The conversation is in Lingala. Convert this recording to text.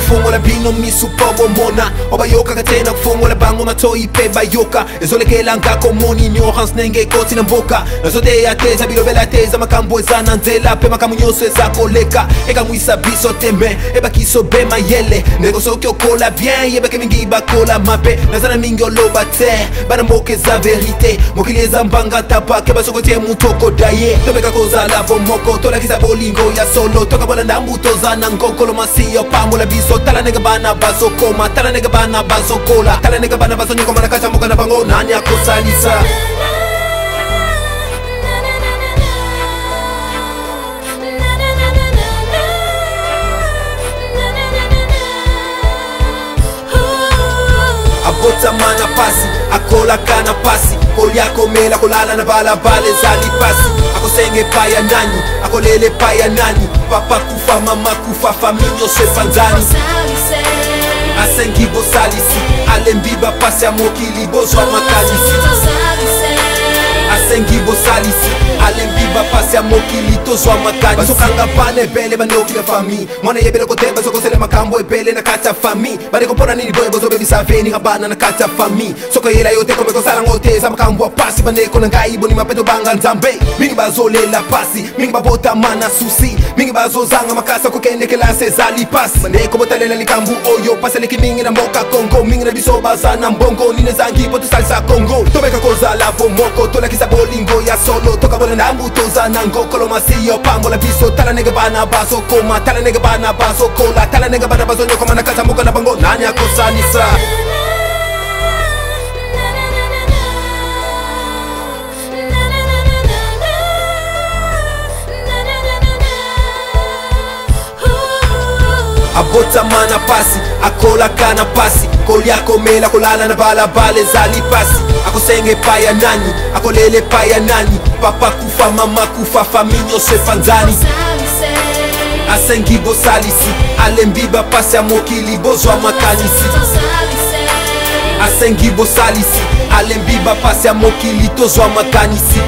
kufungola bino misupobo mona obayoka katena kufungola bango matoi pe bayoka ezolekela ngako moni nyohans nenge koti na mboka nazote ya teza bilobela teza makambo ezana nzela pe makamu nyonso ezakoleka ekamwisa biso tembe ebakiso be mayele ndeko soki okola bien yebeke mingi bakola mabe nazana mingi oloba te bana mboka eza verite mokili eza mbanga tapake basokotie mutoko daye tobeka kozala bomoko tolakisa bolingo ya solo tokabona ndambu tozana ngokolo masiyo pambola biso tala nega bana bazokoma tala nega bana bazokola tala nega bana bazonyokoma nakata mboka na bango nani akosalisa abota mana pasi akola kana pasi koliako mela kolala na bala bale zali pasi akosenge paya nani akolele paya nani papa kufa mama kufa faminyo sefanzani asengi bosalisi alembiba pasi ya mokili bozwa makalisi asengi bosalisi alembiba pasi ya mokili tozwa makanisi basokanga pane ebele banoki na fami mwana yebele kote basokosele makambo ebele na kata fami badekopona nini boye bozobebisa veni ngabana na kata fami soko yela yote kobe kosala ngoteza makambo wa pasi bandeko na ngai boni mapeto banga nzambe mingi bazolela pasi mingi babota mana susi mingi bazozanga makasa kokendekela sezali pasi bandeko botalela likambu oyo paseleki mingi na mboka Kongo mingi na biso bazana mbongo nine zangi poto salsa Kongo tobeka kozala bomoko tolakisa bolingo ya solo tokabona ndambu tozana ngokolo masiyo pambola biso tala nega bana bazokoma tala nega bana bazokola tala nega bana bazonyokoma nakata mboka na bango nani akosalisa abota mana pasi akola kana pasi koliako mela kolala na bala bale zali pasi akosenge paya nani akolele paya nani papa kufa mama kufa faminyo sefanzani asengi bosalisi alembiba pasi ya mokili bozwa makanisi asengi bosalisi alembiba pasi ya mokili tozwa makanisi